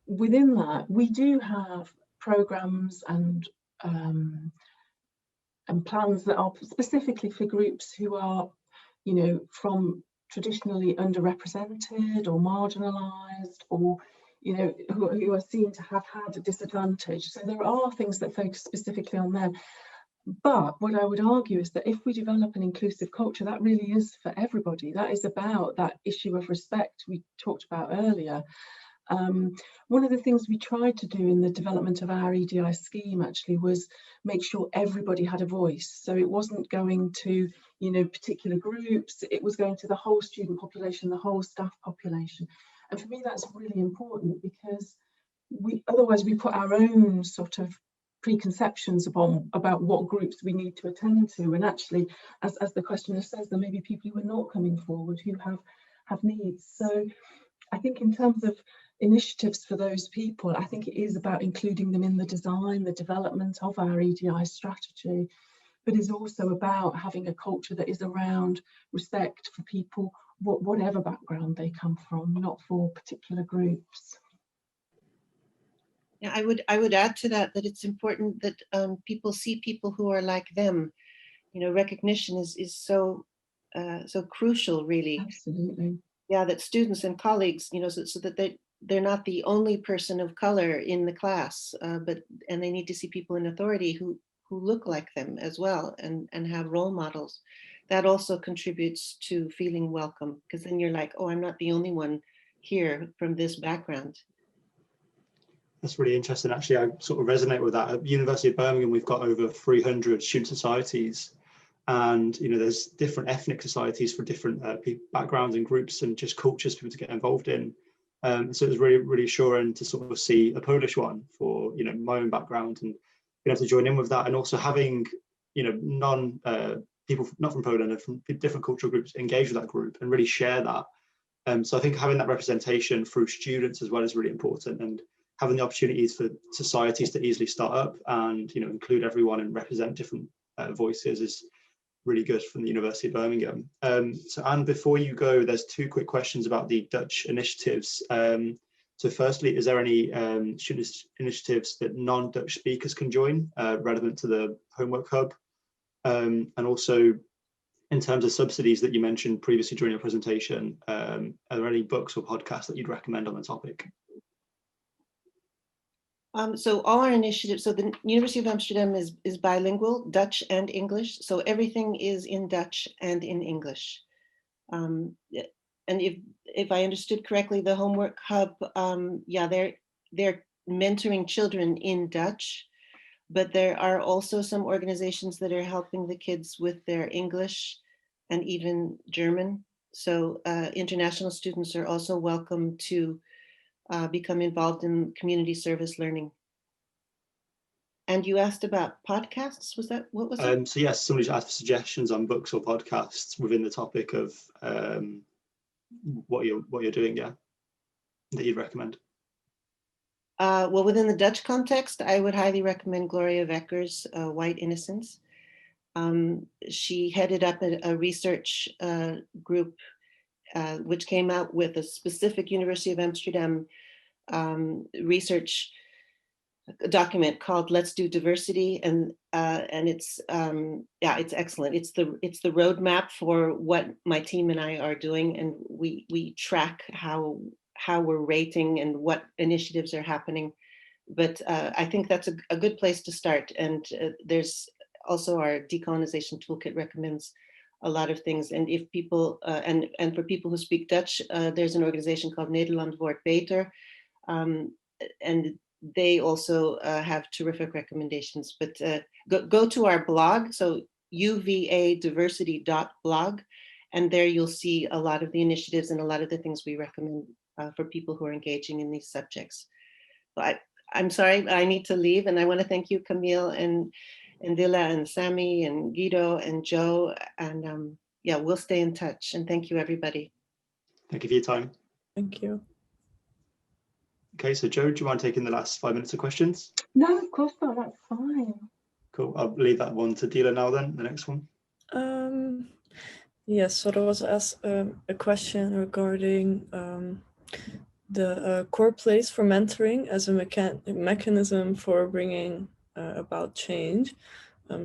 within that we do have programs and plans that are specifically for groups who are, you know, from traditionally underrepresented or marginalized, or you know, who are seen to have had a disadvantage. So there are things that focus specifically on them. But what I would argue is that if we develop an inclusive culture, that really is for everybody. That is about that issue of respect we talked about earlier. One of the things we tried to do in the development of our EDI scheme actually was make sure everybody had a voice. So it wasn't going to, you know, particular groups, it was going to the whole student population, the whole staff population. And for me, that's really important, because otherwise we put our own sort of preconceptions about what groups we need to attend to. And actually, as the questioner says, there may be people who are not coming forward who have needs. So I think in terms of initiatives for those people, I think it is about including them in the design, the development of our EDI strategy, but is also about having a culture that is around respect for people, whatever background they come from, not for particular groups. Yeah, I would add to that it's important that people see people who are like them. You know, recognition is so crucial, really. Absolutely. Yeah, that students and colleagues, you know, so that they're not the only person of color in the class, and they need to see people in authority who look like them as well, and have role models. That also contributes to feeling welcome, because then you're like, oh, I'm not the only one here from this background. That's really interesting. Actually, I sort of resonate with that. At University of Birmingham, we've got over 300 student societies, and you know, there's different ethnic societies for different backgrounds and groups and just cultures for people to get involved in. So it was really reassuring to sort of see a Polish one for, you know, my own background, and being able to join in with that, and also having, you know, people not from Poland and from different cultural groups engage with that group and really share that. So I think having that representation through students as well is really important, and having the opportunities for societies to easily start up and, you know, include everyone and represent different voices is really good from the University of Birmingham. So Anne, before you go, there's two quick questions about the Dutch initiatives. So firstly, is there any student initiatives that non-Dutch speakers can join relevant to the Homework Hub? And also, in terms of subsidies that you mentioned previously during your presentation, are there any books or podcasts that you'd recommend on the topic? So all our initiatives, so the University of Amsterdam is bilingual, Dutch and English. So everything is in Dutch and in English. And if I understood correctly, the Homework Hub, yeah, they're mentoring children in Dutch, but there are also some organizations that are helping the kids with their English and even German. So international students are also welcome to become involved in community service learning. And you asked about podcasts, was that, what was it? So yes, somebody asked for suggestions on books or podcasts within the topic of what you're doing, yeah, that you'd recommend. Well, within the Dutch context, I would highly recommend Gloria Vecker's White Innocence. She headed up a research group which came out with a specific University of Amsterdam research document called "Let's Do Diversity," and it's yeah, it's excellent. It's the roadmap for what my team and I are doing, and we track how we're rating and what initiatives are happening. But I think that's a good place to start. And there's also our decolonization toolkit recommends a lot of things. And if people, and for people who speak Dutch, there's an organization called Nederland wordt beter. And they also have terrific recommendations, but go to our blog, so uvadiversity.blog, and there you'll see a lot of the initiatives and a lot of the things we recommend for people who are engaging in these subjects. But I'm sorry, I need to leave, and I want to thank you, Kamil and Dila and Sami and Guido and Jo, and yeah, we'll stay in touch, and thank you, everybody. Thank you for your time. Thank you. Okay, so Jo, do you mind taking the last 5 minutes of questions? No, of course not, that's fine. Cool, I'll leave that one to Dila now then, the next one. Yes, so there was a question regarding the core place for mentoring as a mechanism for bringing about change.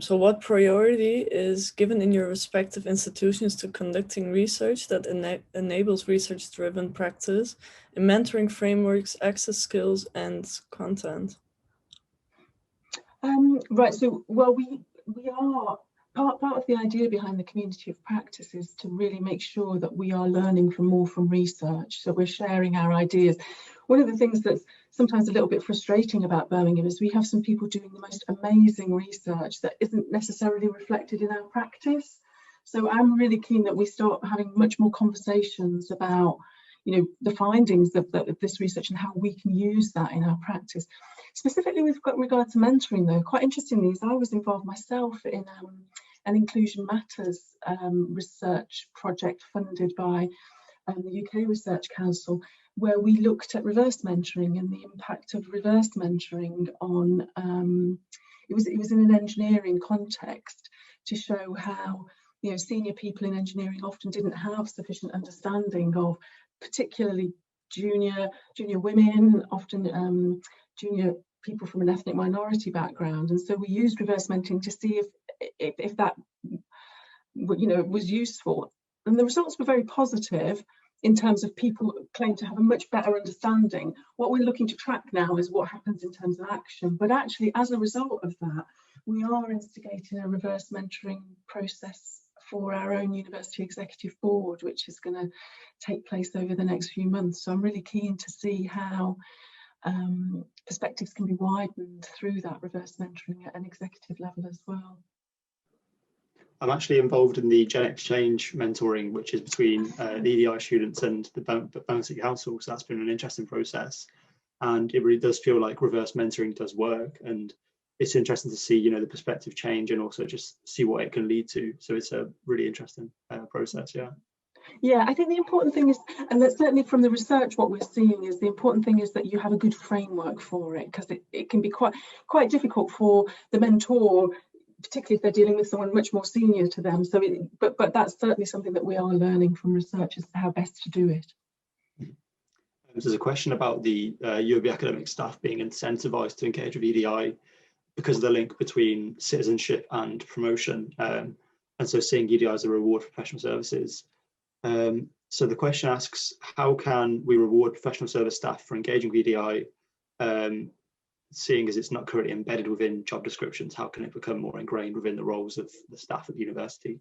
So what priority is given in your respective institutions to conducting research that enables research-driven practice in mentoring frameworks, access skills, and content? Right, so well, we are part of the idea behind the community of practice is to really make sure that we are learning more from research. So we're sharing our ideas. One of the things that's sometimes a little bit frustrating about Birmingham is we have some people doing the most amazing research that isn't necessarily reflected in our practice. So I'm really keen that we start having much more conversations about, you know, the findings of this research and how we can use that in our practice. Specifically with regard to mentoring though, quite interestingly is I was involved myself in an Inclusion Matters research project funded by the UK Research Council, where we looked at reverse mentoring and the impact of reverse mentoring on, it was in an engineering context to show how, you know, senior people in engineering often didn't have sufficient understanding of particularly junior women, often junior people from an ethnic minority background. And so we used reverse mentoring to see if that, you know, was useful. And the results were very positive in terms of people claim to have a much better understanding. What we're looking to track now is what happens in terms of action. But actually, as a result of that, we are instigating a reverse mentoring process for our own university executive board, which is going to take place over the next few months. So I'm really keen to see how perspectives can be widened through that reverse mentoring at an executive level as well. I'm actually involved in the Gen Exchange mentoring, which is between the EDI students and the Birmingham City Council. So that's been an interesting process. And it really does feel like reverse mentoring does work. And it's interesting to see, you know, the perspective change and also just see what it can lead to. So it's a really interesting process, yeah. Yeah, I think the important thing is, and that certainly from the research, what we're seeing is the important thing is that you have a good framework for it, because it can be quite difficult for the mentor, particularly if they're dealing with someone much more senior to them. So, but that's certainly something that we are learning from research as to how best to do it. There's a question about the UoB academic staff being incentivized to engage with EDI because of the link between citizenship and promotion, and so seeing EDI as a reward for professional services. So the question asks, how can we reward professional service staff for engaging with EDI, seeing as it's not currently embedded within job descriptions? How can it become more ingrained within the roles of the staff at the university?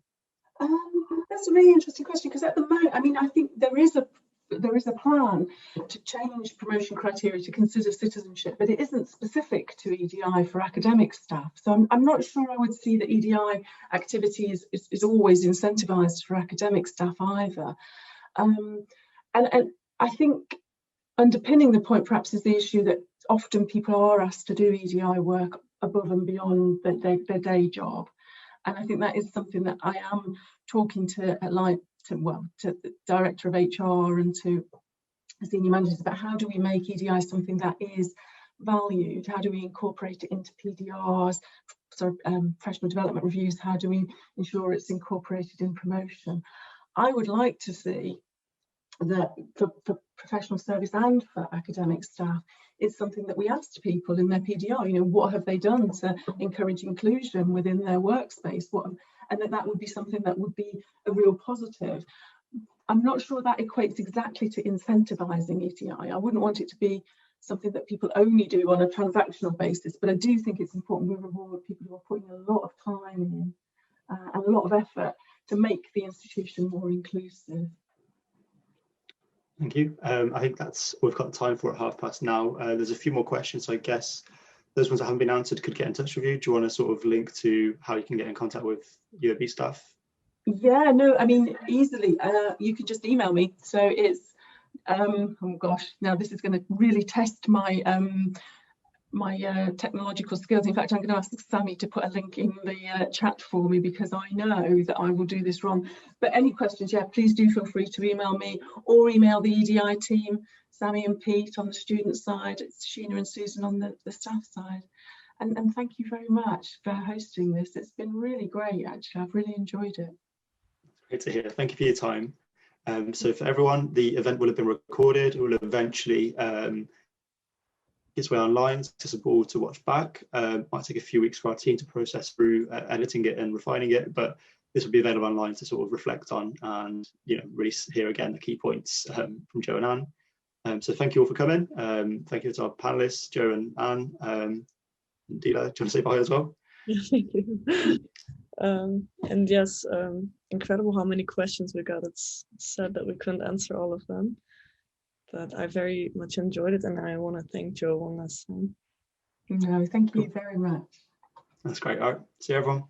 That's a really interesting question, because at the moment, I mean, I think there is a plan to change promotion criteria to consider citizenship, but it isn't specific to EDI for academic staff. So I'm not sure I would see that EDI activity is always incentivized for academic staff either. And I think underpinning the point perhaps is the issue that often people are asked to do EDI work above and beyond their day job. And I think that is something that I am talking to the director of HR and to senior managers about. How do we make EDI something that is valued? How do we incorporate it into PDRs, professional development reviews? How do we ensure it's incorporated in promotion? I would like to see that for professional service and for academic staff, it's something that we ask people in their PDR, you know, what have they done to encourage inclusion within their workspace? And that would be something that would be a real positive. I'm not sure that equates exactly to incentivizing EDI. I wouldn't want it to be something that people only do on a transactional basis, but I do think it's important we reward people who are putting a lot of time in and a lot of effort to make the institution more inclusive. Thank you. I think that's all we've got time for at past now. There's a few more questions, so I guess those ones that haven't been answered could get in touch with you. Do you want to sort of link to how you can get in contact with UoB staff? Yeah, no, I mean, easily. You can just email me. So it's, oh gosh, now this is going to really test my technological skills. In fact, I'm going to ask Sammy to put a link in the chat for me, because I know that I will do this wrong. But any questions, yeah, please do feel free to email me or email the EDI team, Sammy and Pete on the student side, it's Sheena and Susan on the staff side. And thank you very much for hosting this. It's been really great, actually. I've really enjoyed it. Great to hear. Thank you for your time. So for everyone, the event will have been recorded. It will eventually its way online, accessible to watch back. Might take a few weeks for our team to process through editing it and refining it, but this will be available online to sort of reflect on and, you know, really hear again the key points from Jo and Anne. So thank you all for coming. Thank you to our panelists, Jo and Anne. Dila, do you want to say bye as well? Thank you. And yes, incredible how many questions we got. It's sad that we couldn't answer all of them, but I very much enjoyed it, and I want to thank Jo one last time. No, thank you very much. That's great. All right, see you everyone.